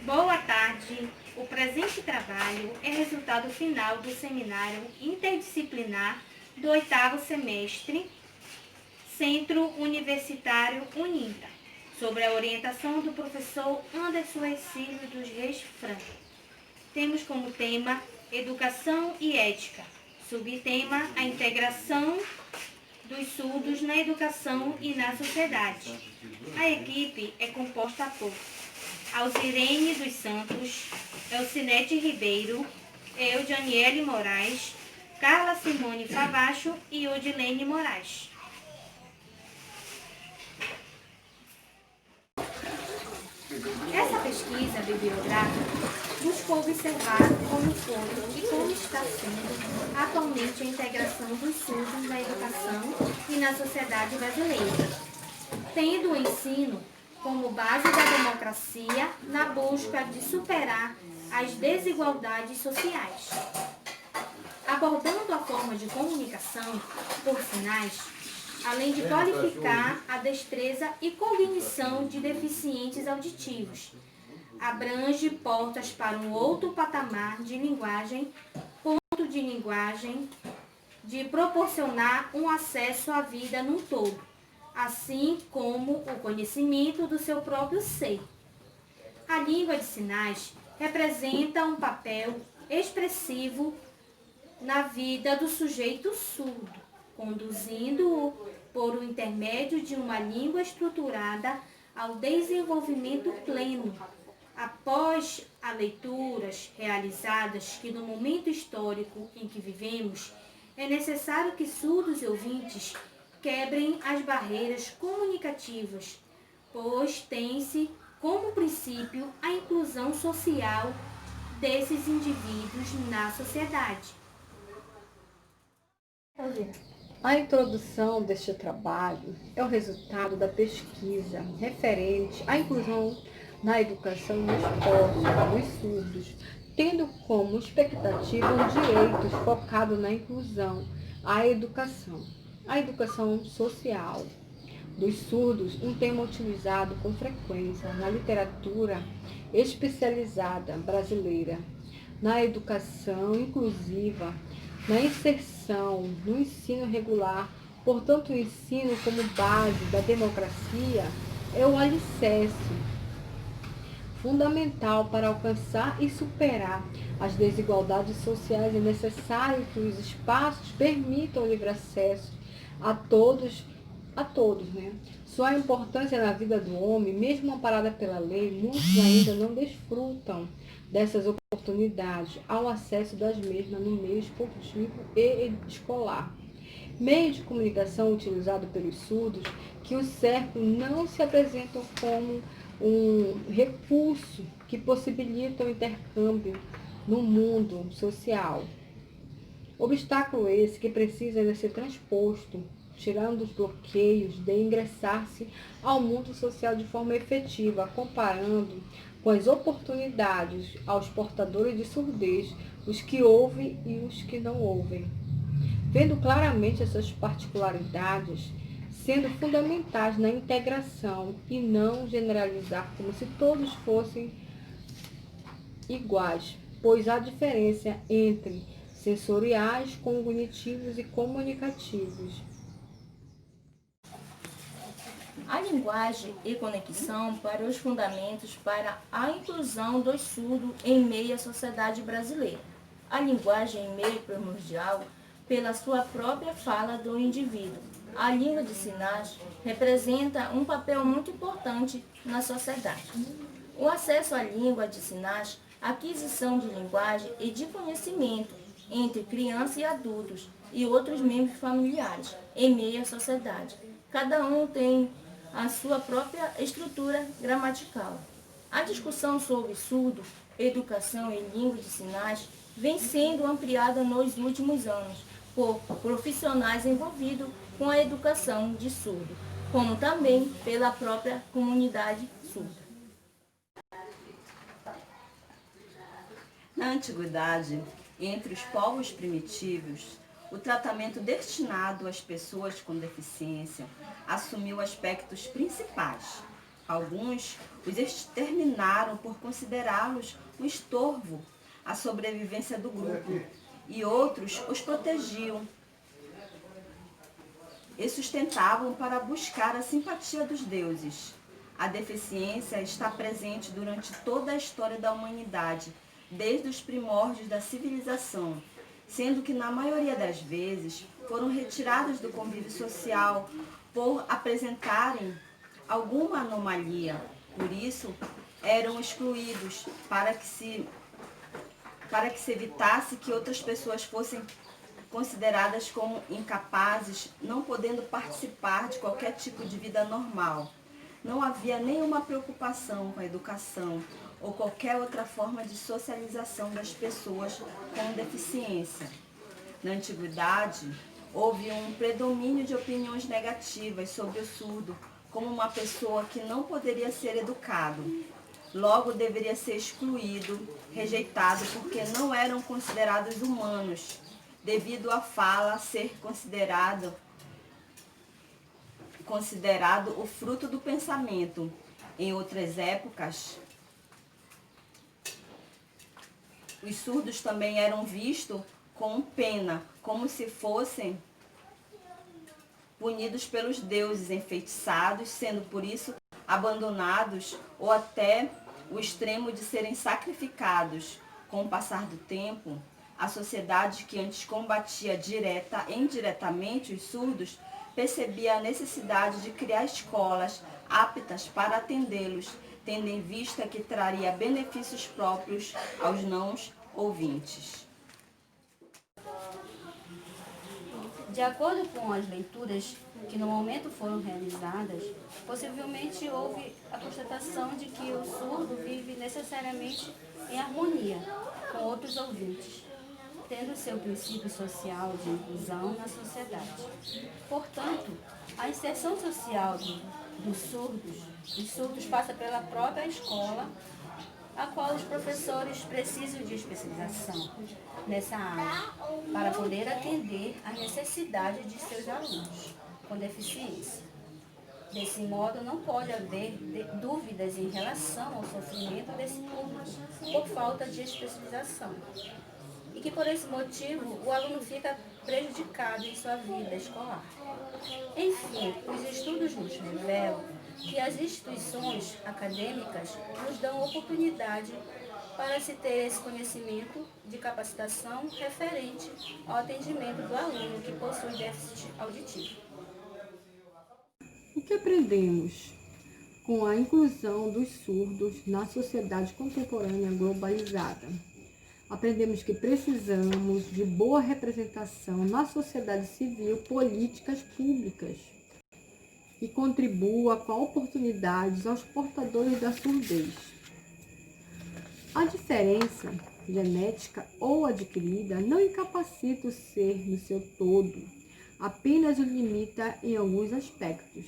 Boa tarde. O presente trabalho é resultado final do seminário interdisciplinar do 8º semestre, Centro Universitário Uninta, sobre a orientação do professor Anderson Hercílio dos Reis Franco. Temos como tema Educação e Ética, subtema a integração dos surdos na educação e na sociedade. A equipe é composta por Alzirene dos Santos, Elcinete Ribeiro, eu, Janiele Moraes, Carla Simone Favacho e Odilene Moraes. Essa pesquisa bibliográfica buscou observar como foi e como está sendo atualmente a integração dos surdos na educação e na sociedade brasileira, tendo o ensino como base da democracia na busca de superar as desigualdades sociais. Abordando a forma de comunicação por sinais, além de qualificar a destreza e cognição de deficientes auditivos, abrange portas para um outro patamar de linguagem, ponto de linguagem, de proporcionar um acesso à vida num todo, assim como o conhecimento do seu próprio ser. A língua de sinais representa um papel expressivo na vida do sujeito surdo, conduzindo-o por um intermédio de uma língua estruturada ao desenvolvimento pleno. Após as leituras realizadas que no momento histórico em que vivemos, é necessário que surdos e ouvintes quebrem as barreiras comunicativas, pois tem-se como princípio a inclusão social desses indivíduos na sociedade. A introdução deste trabalho é o resultado da pesquisa referente à inclusão na educação e no esporte dos surdos, tendo como expectativa os direitos focados na inclusão à educação. A educação social dos surdos, um tema utilizado com frequência na literatura especializada brasileira, na educação inclusiva, na inserção no ensino regular. Portanto, o ensino como base da democracia é o alicerce fundamental para alcançar e superar as desigualdades sociais. É necessário que os espaços permitam o livre acesso a todos, né? Sua importância na vida do homem, mesmo amparada pela lei, muitos ainda não desfrutam dessas oportunidades ao acesso das mesmas no meio esportivo e escolar. Meio de comunicação utilizado pelos surdos que o cercam não se apresentam como um recurso que possibilita o intercâmbio no mundo social. Obstáculo esse que precisa ser transposto, tirando os bloqueios de ingressar-se ao mundo social de forma efetiva, comparando com as oportunidades aos portadores de surdez, os que ouvem e os que não ouvem. Vendo claramente essas particularidades, sendo fundamentais na integração e não generalizar como se todos fossem iguais, pois há diferença entre sensoriais, cognitivos e comunicativos. A linguagem e conexão para os fundamentos para a inclusão dos surdos em meio à sociedade brasileira. A linguagem é meio primordial pela sua própria fala do indivíduo. A língua de sinais representa um papel muito importante na sociedade. O acesso à língua de sinais, aquisição de linguagem e de conhecimento entre crianças e adultos e outros membros familiares em meio à sociedade. Cada um tem a sua própria estrutura gramatical. A discussão sobre surdo, educação e língua de sinais vem sendo ampliada nos últimos anos por profissionais envolvidos com a educação de surdo, como também pela própria comunidade surda. Na antiguidade, entre os povos primitivos, o tratamento destinado às pessoas com deficiência assumiu aspectos principais: Alguns os exterminaram por considerá-los um estorvo à sobrevivência do grupo, e outros os protegiam e sustentavam para buscar a simpatia dos deuses. A deficiência está presente durante toda a história da humanidade, desde os primórdios da civilização, sendo que na maioria das vezes foram retiradas do convívio social por apresentarem alguma anomalia. Por isso, eram excluídos para que se evitasse que outras pessoas fossem consideradas como incapazes, não podendo participar de qualquer tipo de vida normal. Não havia nenhuma preocupação com a educação ou qualquer outra forma de socialização das pessoas com deficiência. Na antiguidade, houve um predomínio de opiniões negativas sobre o surdo como uma pessoa que não poderia ser educado. Logo deveria ser excluído, rejeitado, porque não eram considerados humanos, devido à fala ser considerado o fruto do pensamento. Em outras épocas, os surdos também eram vistos com pena, como se fossem punidos pelos deuses, enfeitiçados, sendo por isso abandonados ou até o extremo de serem sacrificados. Com o passar do tempo, a sociedade que antes combatia direta e indiretamente os surdos percebia a necessidade de criar escolas aptas para atendê-los, tendo em vista que traria benefícios próprios aos não ouvintes. De acordo com as leituras que no momento foram realizadas, possivelmente houve a constatação de que o surdo vive necessariamente em harmonia com outros ouvintes, tendo seu princípio social de inclusão na sociedade. Portanto, a inserção social dos surdos passa pela própria escola, a qual os professores precisam de especialização nessa área para poder atender às necessidades de seus alunos com deficiência. Desse modo, não pode haver dúvidas em relação ao sofrimento desse público por falta de especialização. E que, por esse motivo, o aluno fica prejudicado em sua vida escolar. Enfim, os estudos nos revelam que as instituições acadêmicas nos dão oportunidade para se ter esse conhecimento de capacitação referente ao atendimento do aluno que possui déficit auditivo. O que aprendemos com a inclusão dos surdos na sociedade contemporânea globalizada? Aprendemos que precisamos de boa representação na sociedade civil, políticas públicas que contribua com oportunidades aos portadores da surdez. A diferença genética ou adquirida não incapacita o ser no seu todo, apenas o limita em alguns aspectos.